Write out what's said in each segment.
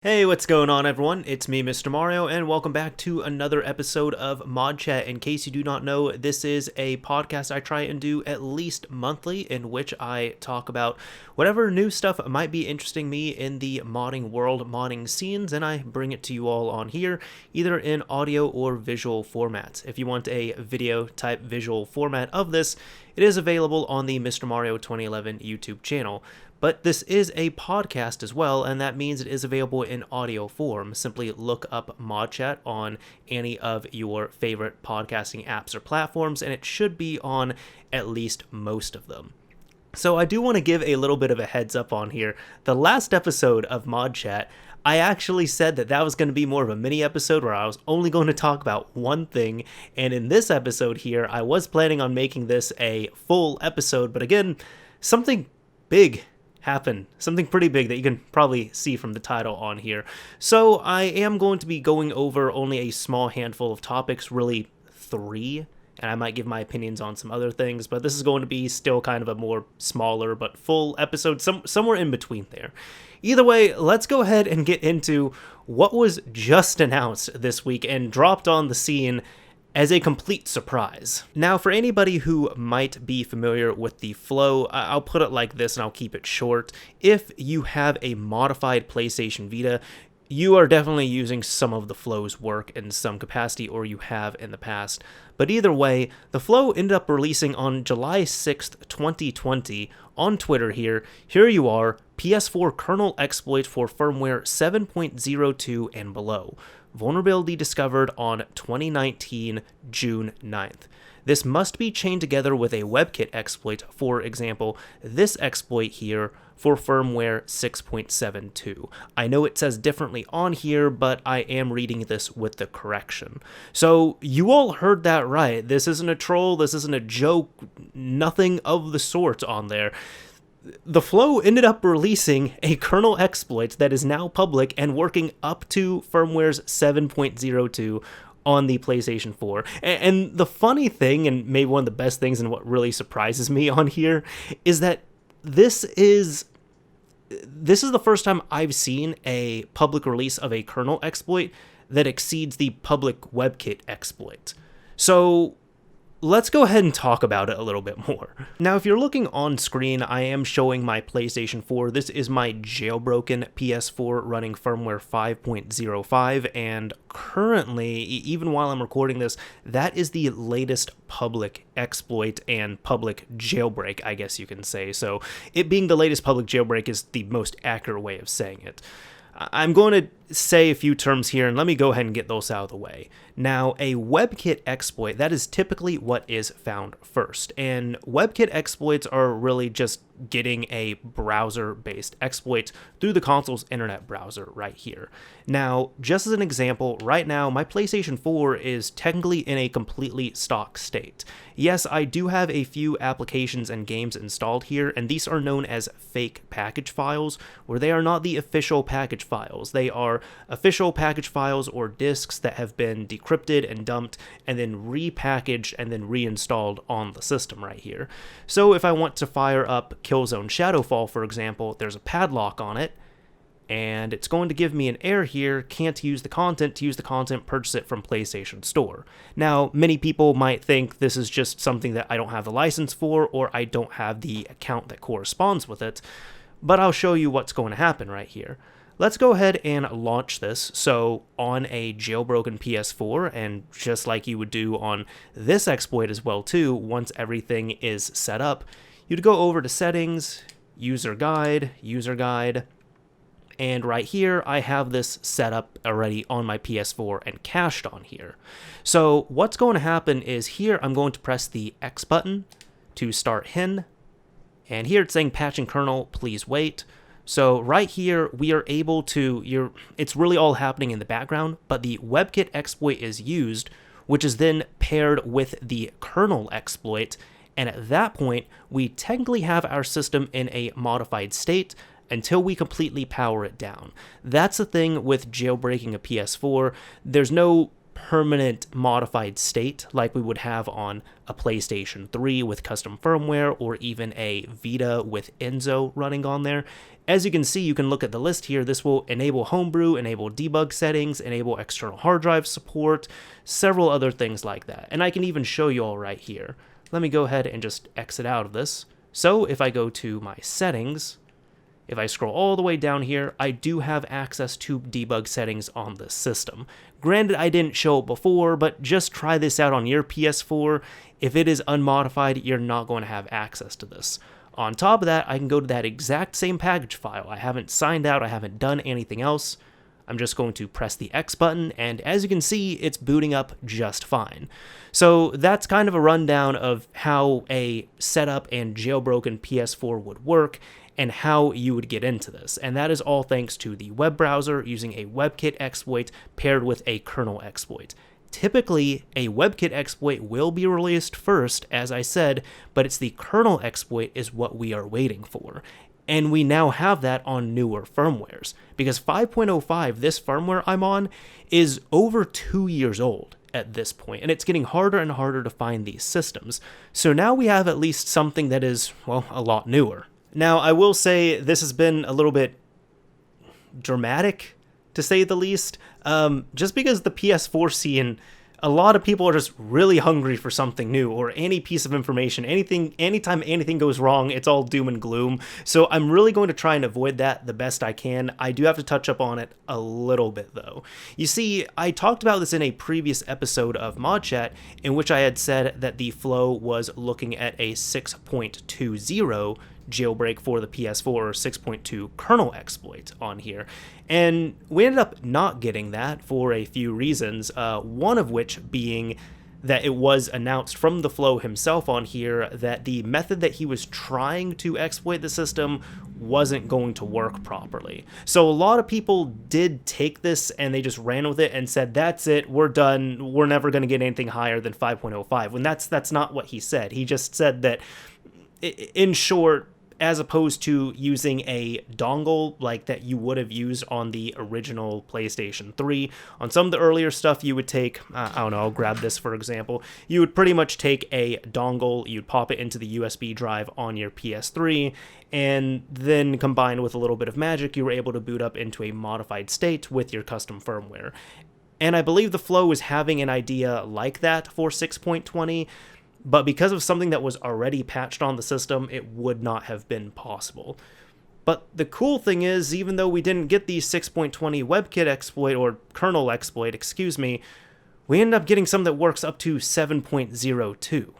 Hey, what's going on everyone? It's me, Mr. Mario, and welcome back to another episode of ModChat. In case you do not know, this is a podcast I try and do at least monthly in which I talk about whatever new stuff might be interesting me in the modding world, modding scenes, and I bring it to you all on here, either in audio or visual formats. If you want a video type visual format of this, it is available on the Mr. Mario 2011 YouTube channel. But this is a podcast as well, and that means it is available in audio form. Simply look up ModChat on any of your favorite podcasting apps or platforms, and it should be on at least most of them. So I do want to give a little bit of a heads up on here. The last episode of ModChat, I actually said that was going to be more of a mini episode where I was only going to talk about one thing, and in this episode here, I was planning on making this a full episode, but again, something big happen, something pretty big that you can probably see from the title on here. So I am going to be going over only a small handful of topics, really 3, and I might give my opinions on some other things, but this is going to be still kind of a more smaller but full episode, somewhere in between there. Either way, let's go ahead and get into what was just announced this week and dropped on the scene as a complete surprise. Now, for anybody who might be familiar with TheFloW, I'll put it like this and I'll keep it short. If you have a modified PlayStation Vita, you are definitely using some of TheFlow's work in some capacity, or you have in the past. But either way, TheFloW ended up releasing on July 6th, 2020, on Twitter here you are, PS4 Kernel Exploit for firmware 7.02 and below. Vulnerability discovered on 2019, June 9th. This must be chained together with a WebKit exploit, for example, this exploit here for firmware 6.72. I know it says differently on here, but I am reading this with the correction. So you all heard that right. This isn't a troll, this isn't a joke, nothing of the sort on there. TheFloW ended up releasing a kernel exploit that is now public and working up to firmware's 7.02 on the PlayStation 4. And the funny thing, and maybe one of the best things and what really surprises me on here, is that this is the first time I've seen a public release of a kernel exploit that exceeds the public WebKit exploit. So let's go ahead and talk about it a little bit more. Now, if you're looking on screen, I am showing my PlayStation 4. This is my jailbroken PS4 running firmware 5.05, and currently, even while I'm recording this, that is the latest public exploit and public jailbreak, I guess you can say. So it being the latest public jailbreak is the most accurate way of saying it. I'm going to say a few terms here, and let me go ahead and get those out of the way. Now, a WebKit exploit, that is typically what is found first, and WebKit exploits are really just getting a browser-based exploit through the console's internet browser right here. Now, just as an example, right now, my PlayStation 4 is technically in a completely stock state. Yes, I do have a few applications and games installed here, and these are known as fake package files, where they are not the official package files. They are official package files or disks that have been decrypted and dumped and then repackaged and then reinstalled on the system right here. So if I want to fire up Killzone Shadowfall, for example, there's a padlock on it, and it's going to give me an error here, can't use the content. To use the content, purchase it from PlayStation Store. Now, many people might think this is just something that I don't have the license for, or I don't have the account that corresponds with it, but I'll show you what's going to happen right here. Let's go ahead and launch this. So on a jailbroken PS4, and just like you would do on this exploit as well too, once everything is set up, you'd go over to settings, user guide, and right here I have this set up already on my PS4 and cached on here. So what's going to happen is here I'm going to press the X button to start HEN, and here it's saying patching kernel, please wait. So right here, we are able to, it's really all happening in the background, but the WebKit exploit is used, which is then paired with the kernel exploit, and at that point, we technically have our system in a modified state until we completely power it down. That's the thing with jailbreaking a PS4. There's no permanent modified state like we would have on a PlayStation 3 with custom firmware, or even a Vita with HENlo running on there. As you can see, you can look at the list here. This will enable homebrew, enable debug settings, enable external hard drive support, several other things like that. And I can even show you all right here. Let me go ahead and just exit out of this. So if I go to my settings, if I scroll all the way down here, I do have access to debug settings on this system. Granted, I didn't show it before, but just try this out on your PS4. If it is unmodified, you're not going to have access to this. On top of that, I can go to that exact same package file. I haven't signed out, I haven't done anything else. I'm just going to press the X button, and as you can see, it's booting up just fine. So that's kind of a rundown of how a setup and jailbroken PS4 would work, and how you would get into this. And that is all thanks to the web browser using a WebKit exploit paired with a kernel exploit. Typically, a WebKit exploit will be released first, as I said, but it's the kernel exploit is what we are waiting for. And we now have that on newer firmwares, because 5.05, this firmware I'm on, is over 2 years old at this point, and it's getting harder and harder to find these systems. So now we have at least something that is, well, a lot newer. Now, I will say this has been a little bit dramatic, to say the least, just because the PS4 scene, a lot of people are just really hungry for something new, or any piece of information, anytime anything goes wrong, it's all doom and gloom. So I'm really going to try and avoid that the best I can. I do have to touch up on it a little bit though. You see, I talked about this in a previous episode of ModChat, in which I had said that TheFloW was looking at a 6.20 jailbreak for the PS4, or 6.2 kernel exploit on here. And we ended up not getting that for a few reasons, one of which being that it was announced from TheFloW himself on here that the method that he was trying to exploit the system wasn't going to work properly. So a lot of people did take this and they just ran with it and said, that's it, we're done, we're never going to get anything higher than 5.05, when that's not what he said. He just said that, in short, as opposed to using a dongle like that you would have used on the original PlayStation 3. On some of the earlier stuff, you would take, I don't know, I'll grab this for example. You would pretty much take a dongle, you'd pop it into the USB drive on your PS3, and then combined with a little bit of magic, you were able to boot up into a modified state with your custom firmware. And I believe TheFloW was having an idea like that for 6.20, but because of something that was already patched on the system, it would not have been possible. But the cool thing is, even though we didn't get the 6.20 WebKit exploit, or kernel exploit, excuse me, we ended up getting something that works up to 7.02.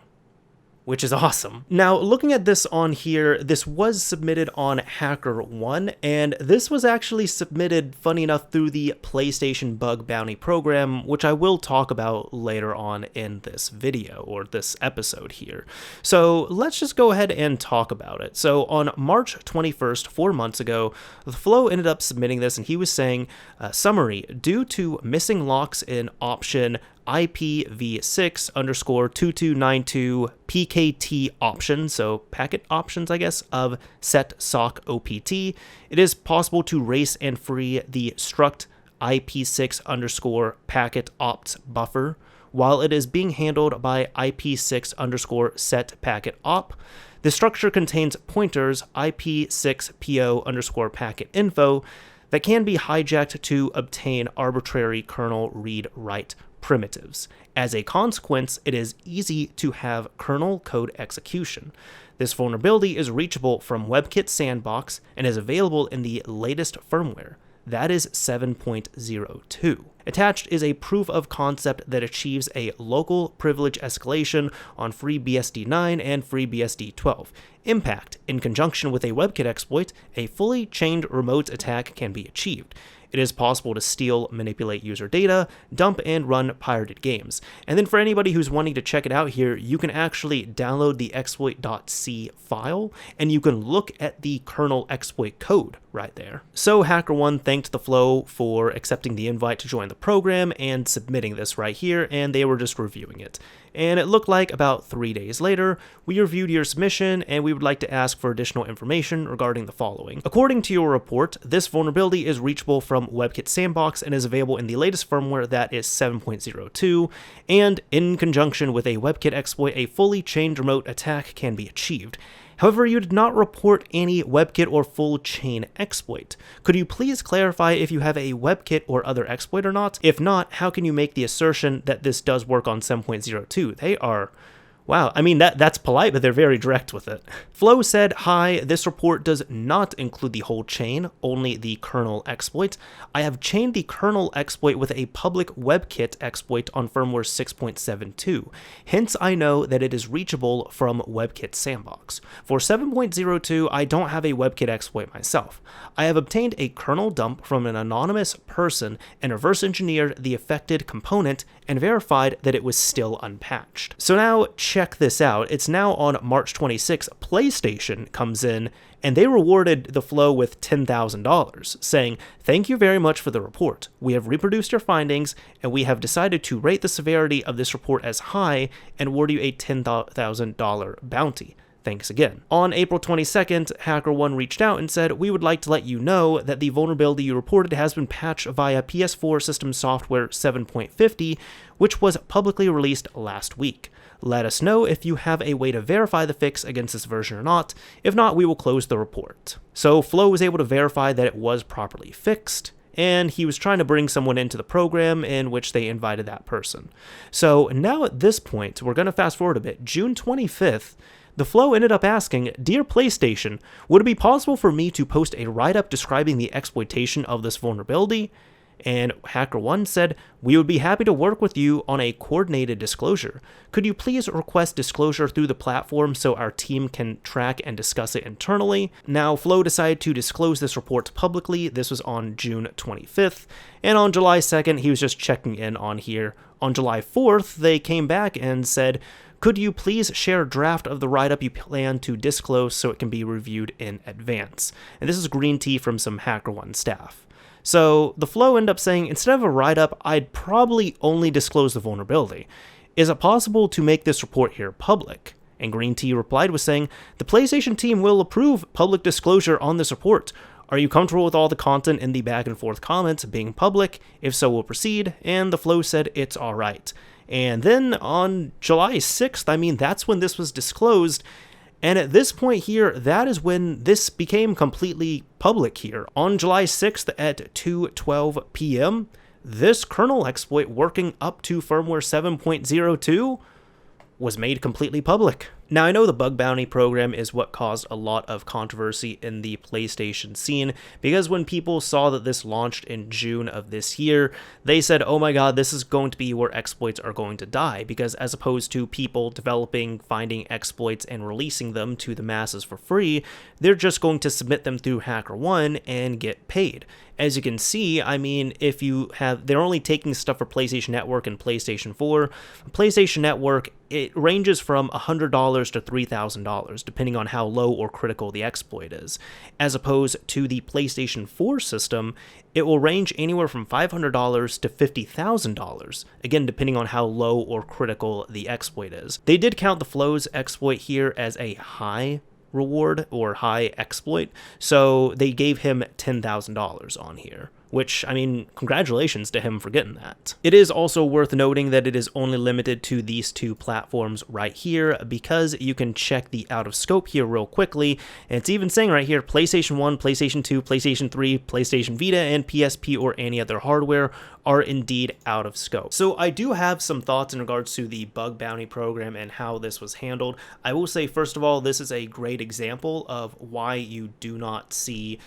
Which is awesome. Now, looking at this on here, this was submitted on HackerOne, and this was actually submitted, funny enough, through the PlayStation Bug Bounty program, which I will talk about later on in this video, or this episode here. So let's just go ahead and talk about it. So on March 21st, 4 months ago, TheFloW ended up submitting this, and he was saying, summary, due to missing locks in option IPv6_2292 PKT option, so packet options, I guess, of set sock OPT, it is possible to race and free the struct IP6_packet opt buffer while it is being handled by IP6_set packet op. The structure contains pointers IP6PO_packet info that can be hijacked to obtain arbitrary kernel read-write primitives. As a consequence, it is easy to have kernel code execution. This vulnerability is reachable from WebKit Sandbox and is available in the latest firmware. That is 7.02. Attached is a proof of concept that achieves a local privilege escalation on FreeBSD 9 and FreeBSD 12. Impact: in conjunction with a WebKit exploit, a fully chained remote attack can be achieved. It is possible to steal, manipulate user data, dump and run pirated games. And then for anybody who's wanting to check it out here, you can actually download the exploit.c file, and you can look at the kernel exploit code right there. So HackerOne thanked TheFloW for accepting the invite to join the program and submitting this right here, and they were just reviewing it. And it looked like about 3 days later, we reviewed your submission and we would like to ask for additional information regarding the following. According to your report, this vulnerability is reachable from WebKit Sandbox and is available in the latest firmware that is 7.02, and in conjunction with a WebKit exploit, a fully chained remote attack can be achieved. However, you did not report any WebKit or full chain exploit. Could you please clarify if you have a WebKit or other exploit or not? If not, how can you make the assertion that this does work on 7.02? They are... Wow, I mean, that's polite, but they're very direct with it. Flow said, "Hi, this report does not include the whole chain, only the kernel exploit. I have chained the kernel exploit with a public WebKit exploit on firmware 6.72. Hence, I know that it is reachable from WebKit Sandbox. For 7.02, I don't have a WebKit exploit myself. I have obtained a kernel dump from an anonymous person and reverse engineered the affected component and verified that it was still unpatched." So now, check this out. It's now on March 26th, PlayStation comes in and they rewarded TheFloW with $10,000, saying, "Thank you very much for the report. We have reproduced your findings and we have decided to rate the severity of this report as high and award you a $10,000 bounty. Thanks again." On April 22nd, HackerOne reached out and said, "We would like to let you know that the vulnerability you reported has been patched via PS4 system software 7.50, which was publicly released last week. Let us know if you have a way to verify the fix against this version or not. If not, we will close the report." So Flow was able to verify that it was properly fixed, and he was trying to bring someone into the program, in which they invited that person. So now at this point, we're going to fast forward a bit. June 25th, TheFloW ended up asking, "Dear PlayStation, would it be possible for me to post a write-up describing the exploitation of this vulnerability?" And HackerOne said, "We would be happy to work with you on a coordinated disclosure. Could you please request disclosure through the platform so our team can track and discuss it internally?" Now, Flow decided to disclose this report publicly. This was on June 25th. And on July 2nd, he was just checking in on here. On July 4th, they came back and said, "Could you please share a draft of the write-up you plan to disclose so it can be reviewed in advance?" And this is green tea from some HackerOne staff. So TheFloW ended up saying, "Instead of a write-up, I'd probably only disclose the vulnerability. Is it possible to make this report here public?" And Green Tea replied with saying, "The PlayStation team will approve public disclosure on this report. Are you comfortable with all the content in the back and forth comments being public? If so, we'll proceed." And TheFloW said it's all right. And then on July 6th, I mean, that's when this was disclosed. And at this point here, that is when this became completely public here. On July 6th at 2:12 p.m., this kernel exploit working up to firmware 7.02 was made completely public. Now, I know the bug bounty program is what caused a lot of controversy in the PlayStation scene, because when people saw that this launched in June of this year, they said, "Oh my god, this is going to be where exploits are going to die," because as opposed to people developing, finding exploits, and releasing them to the masses for free, they're just going to submit them through HackerOne and get paid. As you can see, I mean, if you have, they're only taking stuff for PlayStation Network and PlayStation 4. PlayStation Network, it ranges from $100 to $3,000, depending on how low or critical the exploit is. As opposed to the PlayStation 4 system, it will range anywhere from $500 to $50,000, again, depending on how low or critical the exploit is. They did count TheFlow's exploit here as a high reward or high exploit, so they gave him $10,000 on here, which, I mean, congratulations to him for getting that. It is also worth noting that it is only limited to these two platforms right here, because you can check the out of scope here real quickly, and it's even saying right here, PlayStation 1, PlayStation 2, PlayStation 3, PlayStation Vita, and PSP or any other hardware are indeed out of scope. So I do have some thoughts in regards to the bug bounty program and how this was handled. I will say, first of all, this is a great example of why you do not see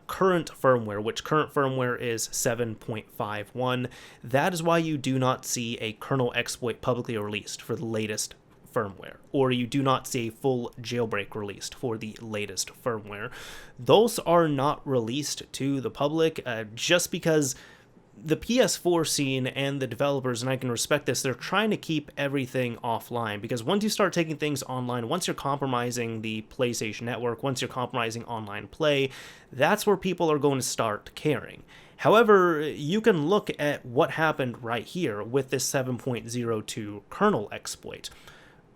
current firmware, which current firmware is 7.51. That is why you do not see a kernel exploit publicly released for the latest firmware, or you do not see a full jailbreak released for the latest firmware. Those are not released to the public just because the PS4 scene and the developers, and I can respect this, they're trying to keep everything offline, because once you start taking things online, once you're compromising the PlayStation Network, once you're compromising online play, that's where people are going to start caring. However, you can look at what happened right here with this 7.02 Kernel exploit.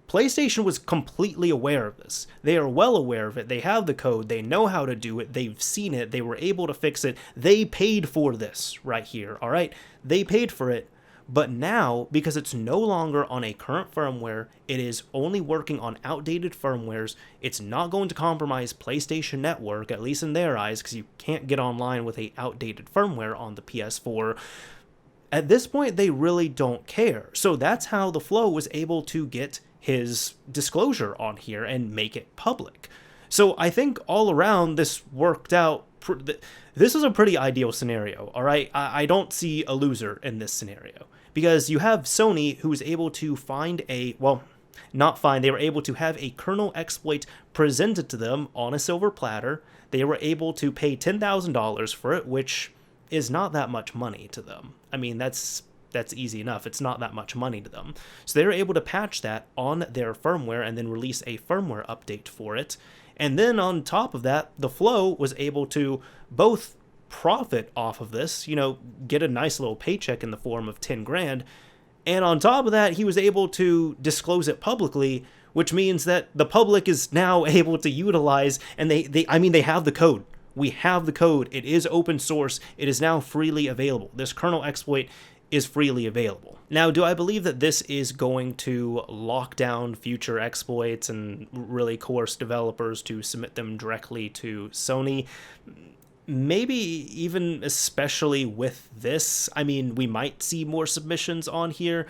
PlayStation was completely aware of this. They are well aware of it. They have the code. They know how to do it. They've seen it. They were able to fix it. They paid for this right here, all right? They paid for it. But now, because it's no longer on a current firmware, it is only working on outdated firmwares, it's not going to compromise PlayStation Network, at least in their eyes, because you can't get online with a outdated firmware on the PS4. At this point, they really don't care. So that's how TheFloW was able to get his disclosure on here and make it public. So I think all around this worked out. This is a pretty ideal scenario, all right? I don't see a loser in this scenario, because you have Sony, who was able to find they were able to have a kernel exploit presented to them on a silver platter. They were able to pay $10,000 for it, which is not that much money to them. I mean, that's easy enough. It's not that much money to them. So they were able to patch that on their firmware and then release a firmware update for it. And then on top of that, TheFloW was able to both profit off of this, get a nice little paycheck in the form of 10 grand. And on top of that, he was able to disclose it publicly, which means that the public is now able to utilize, and they have the code. We have the code. It is open source. It is now freely available. This kernel exploit is freely available. Now, do I believe that this is going to lock down future exploits and really coerce developers to submit them directly to Sony? Maybe even especially with this. I mean, we might see more submissions on here,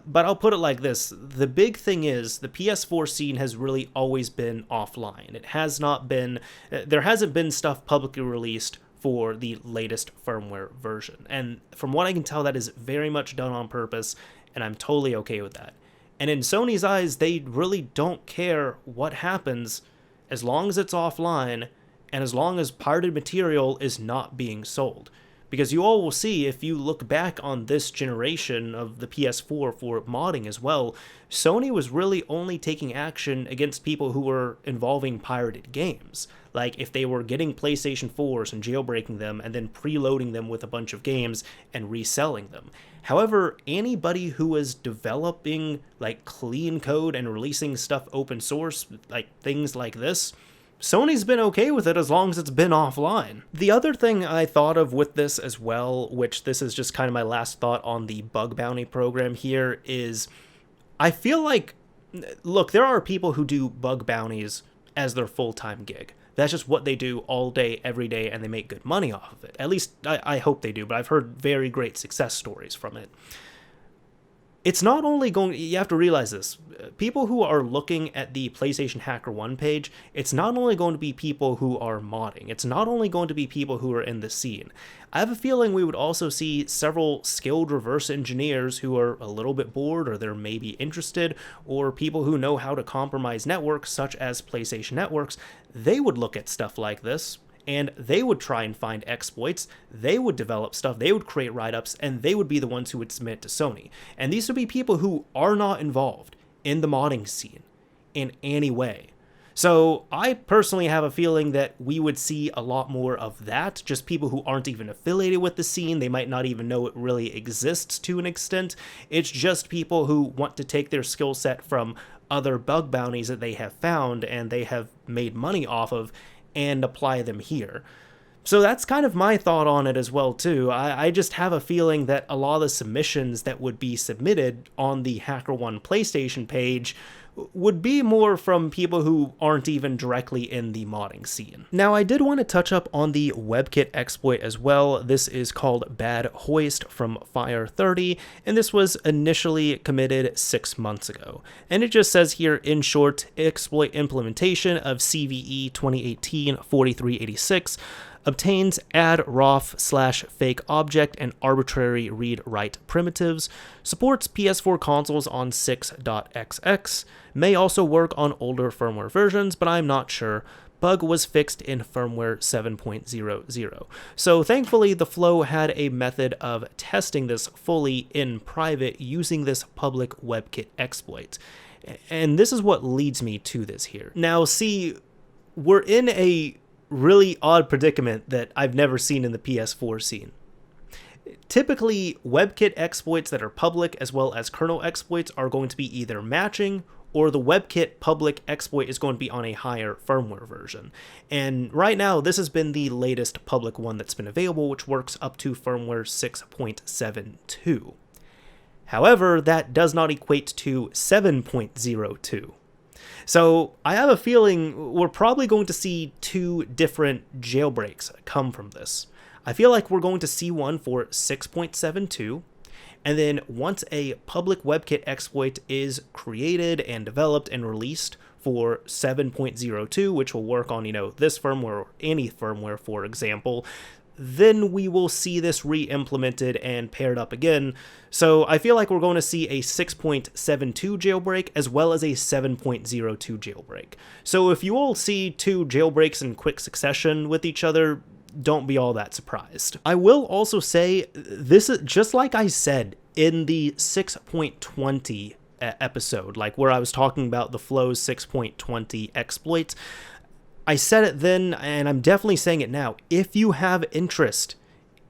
but I'll put it like this. The big thing is the PS4 scene has really always been offline. It has not been, there hasn't been stuff publicly released for the latest firmware version. And from what I can tell, that is very much done on purpose, and I'm totally okay with that. And in Sony's eyes, they really don't care what happens as long as it's offline and as long as pirated material is not being sold. Because you all will see, if you look back on this generation of the PS4 for modding as well, Sony was really only taking action against people who were involving pirated games. Like if they were getting PlayStation 4s and jailbreaking them and then preloading them with a bunch of games and reselling them. However, anybody who was developing like clean code and releasing stuff open source, like things like this, Sony's been okay with it as long as it's been offline. The other thing I thought of with this as well, which this is just kind of my last thought on the bug bounty program here, is I feel like, look, there are people who do bug bounties as their full-time gig. That's just what they do all day, every day, and they make good money off of it. At least I hope they do, but I've heard very great success stories from it. It's not only going, you have to realize this, people who are looking at the PlayStation Hacker 1 page, it's not only going to be people who are modding, it's not only going to be people who are in the scene. I have a feeling we would also see several skilled reverse engineers who are a little bit bored, or they're maybe interested, or people who know how to compromise networks, such as PlayStation Networks. They would look at stuff like this, and they would try and find exploits, they would develop stuff, they would create write-ups, and they would be the ones who would submit to Sony. And these would be people who are not involved in the modding scene in any way. So I personally have a feeling that we would see a lot more of that, just people who aren't even affiliated with the scene, they might not even know it really exists to an extent. It's just people who want to take their skill set from other bug bounties that they have found and they have made money off of, and apply them here. So that's kind of my thought on it as well too. I just have a feeling that a lot of the submissions that would be submitted on the HackerOne PlayStation page would be more from people who aren't even directly in the modding scene. Now, I did want to touch up on the WebKit exploit as well. This is called Bad Hoist from Fire 30, and this was initially committed 6 months ago. And it just says here, in short, exploit implementation of CVE 2018-4386 obtains add rof/fake object and arbitrary read-write primitives, supports PS4 consoles on 6.xx, may also work on older firmware versions, but I'm not sure, bug was fixed in firmware 7.00. So thankfully, TheFloW had a method of testing this fully in private using this public WebKit exploit. And this is what leads me to this here. Now, see, we're in a really odd predicament that I've never seen in the PS4 scene. Typically, WebKit exploits that are public as well as kernel exploits are going to be either matching, or the WebKit public exploit is going to be on a higher firmware version. And right now, this has been the latest public one that's been available, which works up to firmware 6.72. However, that does not equate to 7.02. So I have a feeling we're probably going to see two different jailbreaks come from this. I feel like we're going to see one for 6.72, and then once a public WebKit exploit is created and developed and released for 7.02, which will work on, this firmware or any firmware, for example, then we will see this re-implemented and paired up again. So I feel like we're going to see a 6.72 jailbreak as well as a 7.02 jailbreak. So if you all see two jailbreaks in quick succession with each other, don't be all that surprised. I will also say, this is just like I said in the 6.20 episode, like where I was talking about TheFlow's 6.20 exploit. I said it then, and I'm definitely saying it now. If you have interest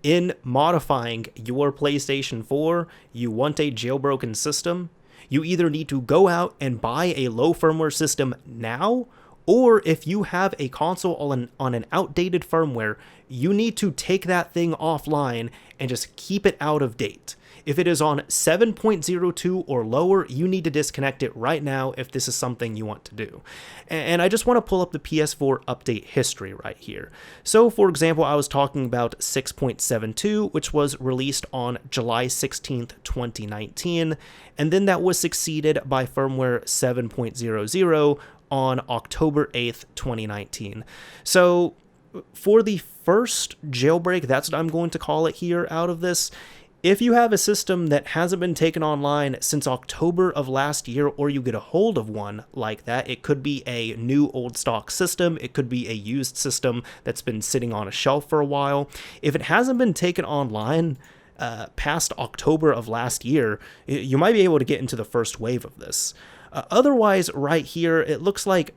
in modifying your PlayStation 4, you want a jailbroken system, you either need to go out and buy a low firmware system now, or if you have a console on an outdated firmware, you need to take that thing offline and just keep it out of date. If it is on 7.02 or lower, you need to disconnect it right now if this is something you want to do. And I just want to pull up the PS4 update history right here. So for example, I was talking about 6.72, which was released on July 16th, 2019, and then that was succeeded by firmware 7.00 on October 8th, 2019. So for the first jailbreak, that's what I'm going to call it here out of this. If you have a system that hasn't been taken online since October of last year, or you get a hold of one like that, it could be a new old stock system, it could be a used system that's been sitting on a shelf for a while. If it hasn't been taken online past October of last year, you might be able to get into the first wave of this. Otherwise, right here, it looks like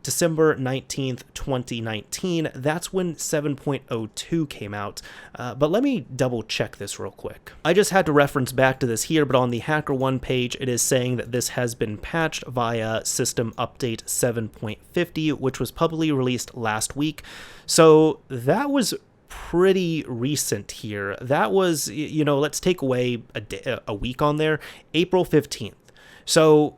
December 19th, 2019. That's when 7.02 came out. But let me double check this real quick. I just had to reference back to this here, but on the HackerOne page, it is saying that this has been patched via System Update 7.50, which was publicly released last week. So that was pretty recent here. That was, let's take away a week on there, April 15th. So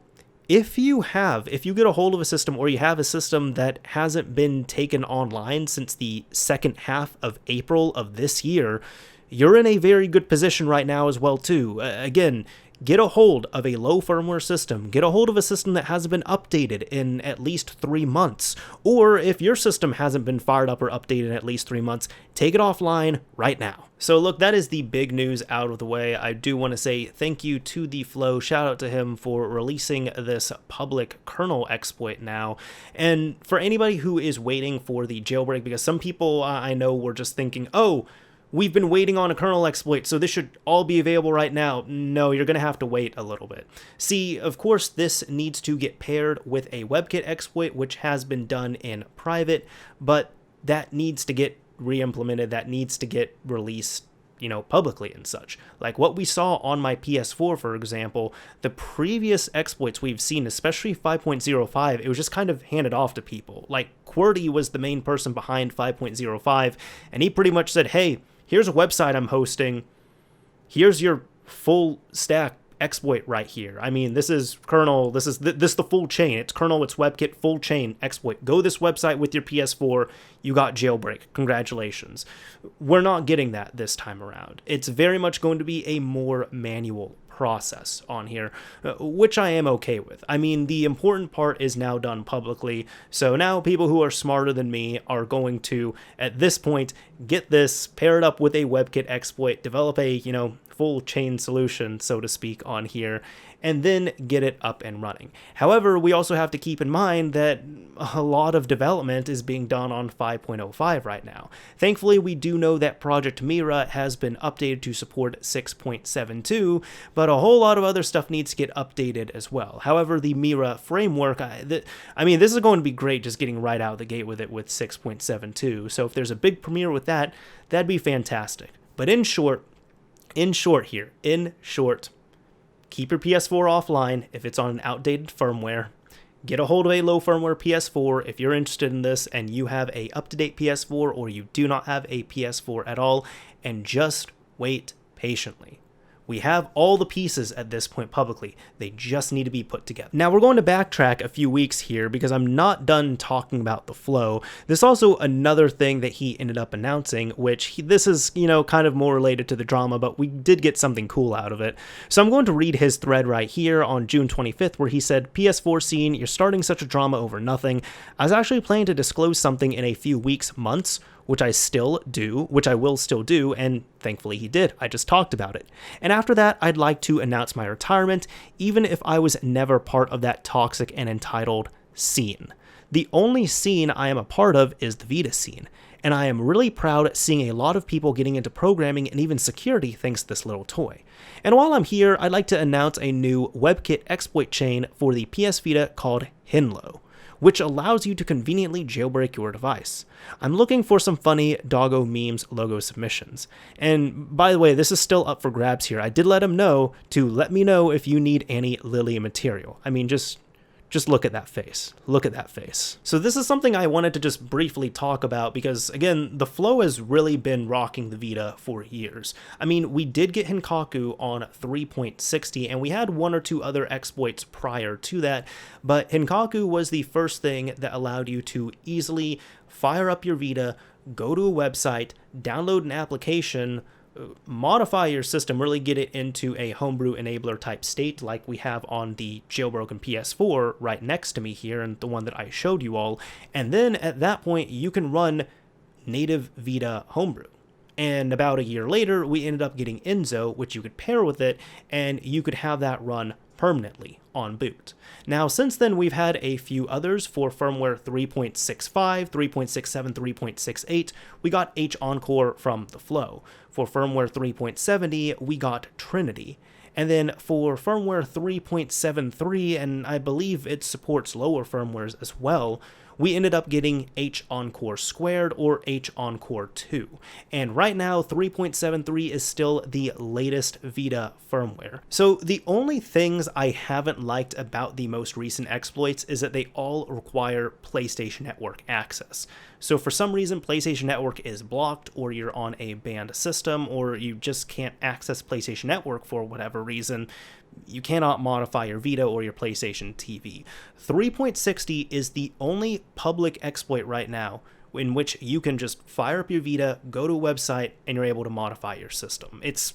if you get a hold of a system, or you have a system that hasn't been taken online since the second half of April of this year, you're in a very good position right now as well too. Again, get a hold of a low firmware system. Get a hold of a system that hasn't been updated in at least 3 months. Or if your system hasn't been fired up or updated in at least 3 months, take it offline right now. So look, that is the big news out of the way. I do want to say thank you to TheFloW. Shout out to him for releasing this public kernel exploit now. And for anybody who is waiting for the jailbreak, because some people I know were just thinking, oh, we've been waiting on a kernel exploit, so this should all be available right now. No, you're going to have to wait a little bit. See, of course, this needs to get paired with a WebKit exploit, which has been done in private, but that needs to get re-implemented, that needs to get released, publicly and such. Like what we saw on my PS4, for example, the previous exploits we've seen, especially 5.05, it was just kind of handed off to people. Like QWERTY was the main person behind 5.05, and he pretty much said, hey, here's a website I'm hosting, here's your full stack exploit right here. I mean, this is kernel, this is the full chain. It's kernel, it's WebKit, full chain exploit. Go this website with your PS4, you got jailbreak. Congratulations. We're not getting that this time around. It's very much going to be a more manual process on here, which I am okay with. I mean, the important part is now done publicly, so now people who are smarter than me are going to, at this point, get this, pair it up with a WebKit exploit, develop a, full chain solution, so to speak, on here, and then get it up and running. However, we also have to keep in mind that a lot of development is being done on 5.05 right now. Thankfully, we do know that Project Mira has been updated to support 6.72, but a whole lot of other stuff needs to get updated as well. However, the Mira framework, this is going to be great just getting right out of the gate with it with 6.72. So if there's a big premiere with that, that'd be fantastic. But in short, keep your PS4 offline if it's on an outdated firmware. Get a hold of a low firmware PS4 if you're interested in this and you have a up-to-date PS4 or you do not have a PS4 at all, and just wait patiently. We have all the pieces at this point publicly. They just need to be put together. Now we're going to backtrack a few weeks here because I'm not done talking about TheFloW. There's also another thing that he ended up announcing, this is, kind of more related to the drama, but we did get something cool out of it. So I'm going to read his thread right here on June 25th where he said, PS4 scene, you're starting such a drama over nothing. I was actually planning to disclose something in a few weeks, months, which I will still do, and thankfully he did. I just talked about it. And after that, I'd like to announce my retirement, even if I was never part of that toxic and entitled scene. The only scene I am a part of is the Vita scene, and I am really proud seeing a lot of people getting into programming and even security thanks to this little toy. And while I'm here, I'd like to announce a new WebKit exploit chain for the PS Vita called HENlo, which allows you to conveniently jailbreak your device. I'm looking for some funny doggo memes logo submissions. And by the way, this is still up for grabs here. I did let him know to let me know if you need any Lily material. Just look at that face. Look at that face. So this is something I wanted to just briefly talk about because, again, TheFloW has really been rocking the Vita for years. We did get Henkaku on 3.60, and we had one or two other exploits prior to that, but Henkaku was the first thing that allowed you to easily fire up your Vita, go to a website, download an application, modify your system, really get it into a homebrew enabler type state like we have on the jailbroken PS4 right next to me here and the one that I showed you all, and then at that point you can run native Vita homebrew. And about a year later we ended up getting Enzo, which you could pair with it and you could have that run permanently on boot. Now, since then, we've had a few others for firmware 3.65, 3.67, 3.68. We got HENlo from TheFloW. For firmware 3.70, we got Trinity. And then for firmware 3.73, and I believe it supports lower firmwares as well, we ended up getting HENlo squared or HENlo 2. And right now, 3.73 is still the latest Vita firmware. So the only things I haven't liked about the most recent exploits is that they all require PlayStation Network access. So for some reason, PlayStation Network is blocked, or you're on a banned system, or you just can't access PlayStation Network for whatever reason, you cannot modify your Vita or your PlayStation TV. 3.60 is the only public exploit right now in which you can just fire up your Vita, go to a website, and you're able to modify your system. It's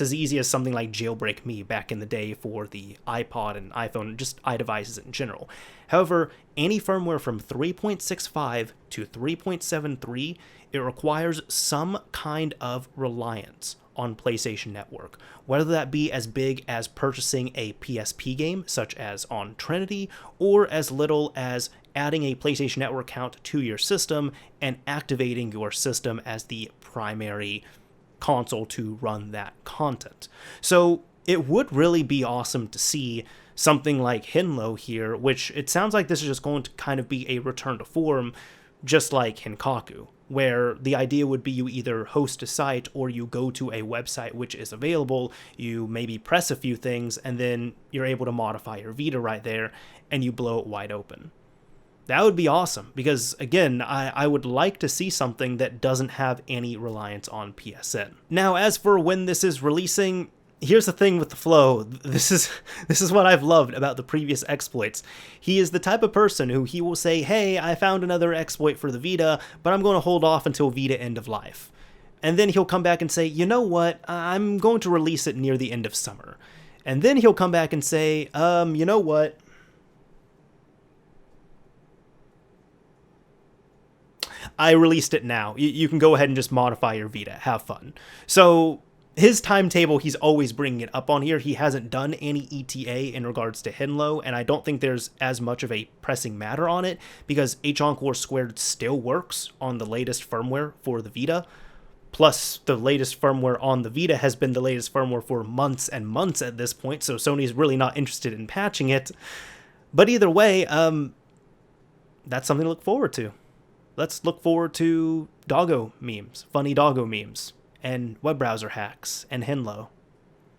as easy as something like Jailbreak Me back in the day for the iPod and iPhone, and just iDevices in general. However, any firmware from 3.65 to 3.73, it requires some kind of reliance on PlayStation Network, whether that be as big as purchasing a PSP game, such as on Trinity, or as little as adding a PlayStation Network account to your system and activating your system as the primary console to run that content. So it would really be awesome to see something like HENlo here, which it sounds like this is just going to kind of be a return to form, just like Henkaku, where the idea would be you either host a site or you go to a website which is available, you maybe press a few things, and then you're able to modify your Vita right there, and you blow it wide open. That would be awesome, because again, I would like to see something that doesn't have any reliance on PSN. Now, as for when this is releasing, here's the thing with TheFloW. This is what I've loved about the previous exploits. He is the type of person who he will say, hey, I found another exploit for the Vita, but I'm going to hold off until Vita end of life. And then he'll come back and say, you know what, I'm going to release it near the end of summer. And then he'll come back and say, you know what, I released it now. You can go ahead and just modify your Vita. Have fun. So his timetable, he's always bringing it up on here. He hasn't done any ETA in regards to HENlo, and I don't think there's as much of a pressing matter on it because HEncore Squared still works on the latest firmware for the Vita. Plus, the latest firmware on the Vita has been the latest firmware for months and months at this point, so Sony's really not interested in patching it. But either way, that's something to look forward to. Let's look forward to doggo memes, funny doggo memes, and web browser hacks, and HENlo.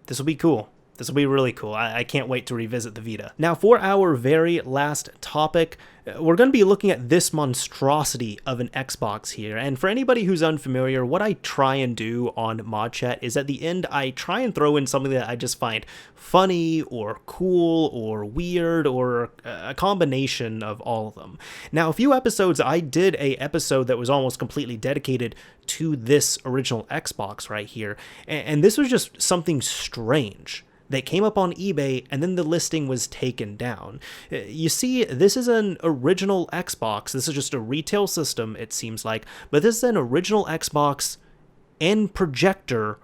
This will be cool. This will be really cool. I can't wait to revisit the Vita. Now, for our very last topic, we're going to be looking at this monstrosity of an Xbox here. And for anybody who's unfamiliar, what I try and do on ModChat is at the end, I try and throw in something that I just find funny or cool or weird or a combination of all of them. Now, a few episodes, I did a episode that was almost completely dedicated to this original Xbox right here. And this was just something strange that came up on eBay, and then the listing was taken down. You see, this is an original Xbox. This is just a retail system, it seems like, but this is an original Xbox and Projector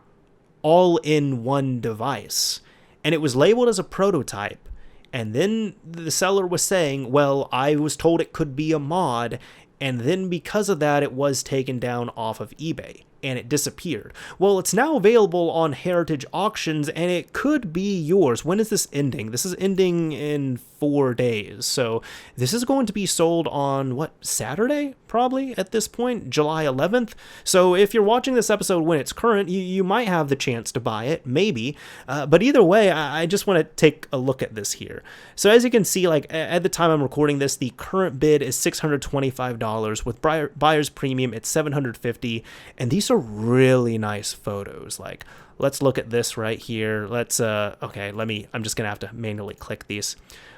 all in one device. And it was labeled as a prototype. And then the seller was saying, well, I was told it could be a mod, and then because of that, it was taken down off of eBay. And it disappeared. Well, it's now available on Heritage Auctions, and it could be yours. When is this ending? This is ending in 4 days. So this is going to be sold on, what, Saturday? Probably at this point, July 11th. So if you're watching this episode when it's current, you might have the chance to buy it, maybe. But either way, I just want to take a look at this here. So as you can see, like at the time I'm recording this, the current bid is $625. With buyer's premium, it's $750. And these are really nice photos. Like, let's look at this right here. Let's, okay, I'm just gonna have to manually click these.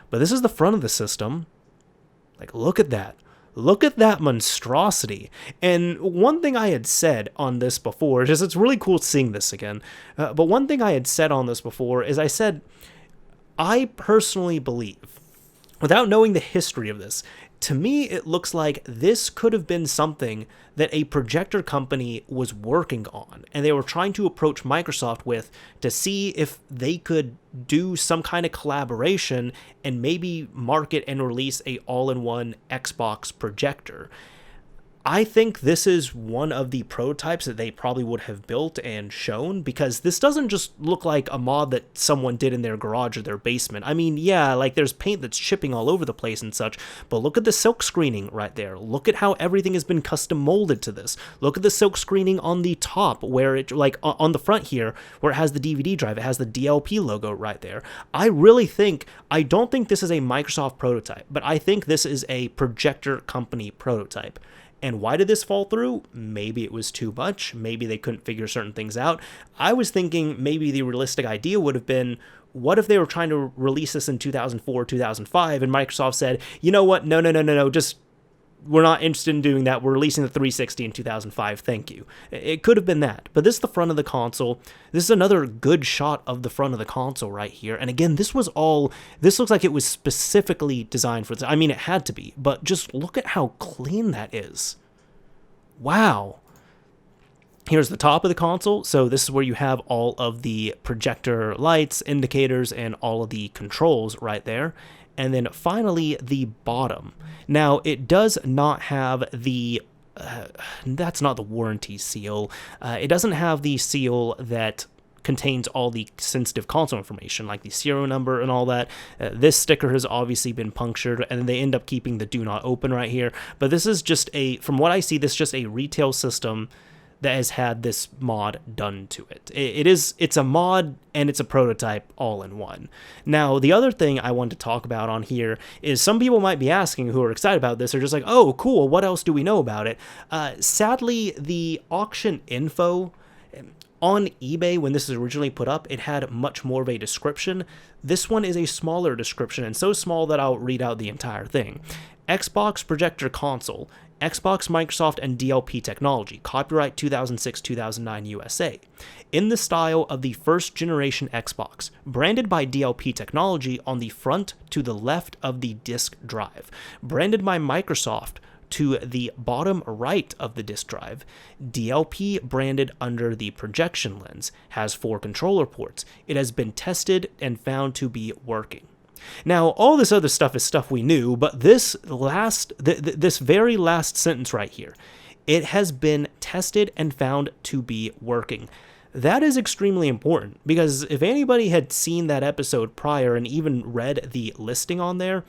But this is the front of the system. Like, look at that. Look at that monstrosity. And one thing I had said on this before, is it's really cool seeing this again, but one thing I had said on this before is I said, I personally believe, without knowing the history of this, to me, it looks like this could have been something that a Projector company was working on, and they were trying to approach Microsoft with to see if they could do some kind of collaboration and maybe market and release a all-in-one Xbox Projector. I think this is one of the prototypes that they probably would have built and shown, because this doesn't just look like a mod that someone did in their garage or their basement. I mean, yeah, like there's paint that's chipping all over the place and such, but look at the silk screening right there. Look at how everything has been custom molded to this. Look at the silk screening on the top where it, like on the front here, where it has the DVD drive, it has the DLP logo right there. I don't think this is a Microsoft prototype, but I think this is a Projector company prototype. And why did this fall through? Maybe it was too much. Maybe they couldn't figure certain things out. I was thinking maybe the realistic idea would have been, what if they were trying to release this in 2004, 2005, and Microsoft said, you know what, no, just, we're not interested in doing that. We're releasing the 360 in 2005. Thank you. It could have been that. But this is the front of the console. This is another good shot of the front of the console right here. And again, this looks like it was specifically designed for this. I mean, it had to be, but just look at how clean that is. Wow. Here's the top of the console. So this is where you have all of the Projector lights, indicators, and all of the controls right there. And then finally, the bottom. Now, it does not have the, that's not the warranty seal. It doesn't have the seal that contains all the sensitive console information, like the serial number and all that. This sticker has obviously been punctured, and they end up keeping the do not open right here. But this is just from what I see, this is just a retail system that has had this mod done to it. It's a mod and it's a prototype all in one. Now, the other thing I want to talk about on here is some people might be asking who are excited about this are just like, oh, cool, what else do we know about it? Sadly, the auction info on eBay, when this was originally put up, it had much more of a description. This one is a smaller description, and so small that I'll read out the entire thing. Xbox Projector Console, Xbox, Microsoft, and DLP technology, copyright 2006-2009 USA. In the style of the first generation Xbox, branded by DLP technology on the front to the left of the disk drive. Branded by Microsoft to the bottom right of the disk drive, DLP branded under the projection lens, has 4 controller ports. It has been tested and found to be working. Now, all this other stuff is stuff we knew, but this very last sentence right here, it has been tested and found to be working. That is extremely important, because if anybody had seen that episode prior and even read the listing on there,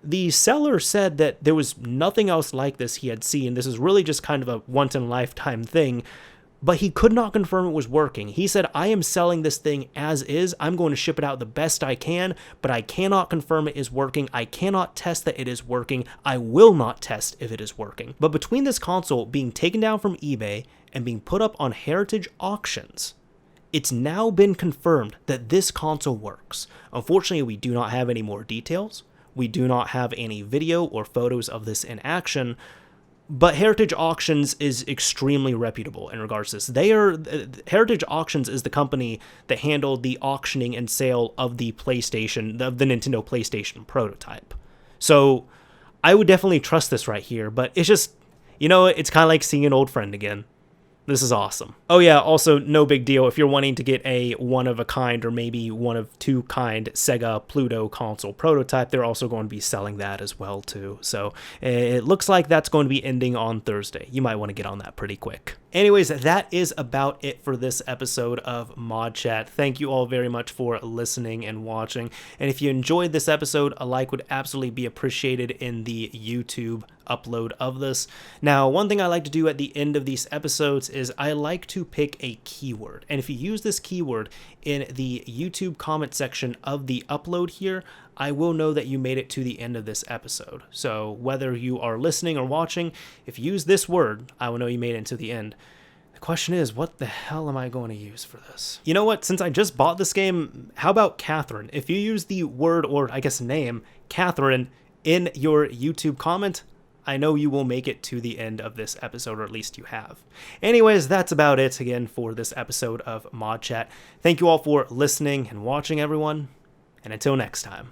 the seller said that there was nothing else like this he had seen. This is really just kind of a once-in-a-lifetime thing, but he could not confirm it was working. He said, I am selling this thing as is. I'm going to ship it out the best I can, but I cannot confirm it is working. I cannot test that it is working. I will not test if it is working. But between this console being taken down from eBay and being put up on Heritage auctions, it's now been confirmed that this console works. Unfortunately, we do not have any more details. We do not have any video or photos of this in action, but Heritage Auctions is extremely reputable in regards to this. Heritage Auctions is the company that handled the auctioning and sale of the Nintendo PlayStation prototype. So I would definitely trust this right here, but it's just, it's kind of like seeing an old friend again. This is awesome. Oh yeah, also no big deal if you're wanting to get a one-of-a-kind or maybe one-of-two-kind Sega Pluto console prototype, they're also going to be selling that as well too. So it looks like that's going to be ending on Thursday. You might want to get on that pretty quick. Anyways, that is about it for this episode of ModChat. Thank you all very much for listening and watching. And if you enjoyed this episode, a like would absolutely be appreciated in the YouTube upload of this. Now, one thing I like to do at the end of these episodes is I like to pick a keyword. And if you use this keyword in the YouTube comment section of the upload here, I will know that you made it to the end of this episode. So whether you are listening or watching, if you use this word, I will know you made it to the end. The question is, what the hell am I going to use for this? You know what? Since I just bought this game, how about Catherine? If you use the word, or I guess name, Catherine, in your YouTube comment, I know you will make it to the end of this episode, or at least you have. Anyways, that's about it again for this episode of ModChat. Thank you all for listening and watching, everyone, and until next time.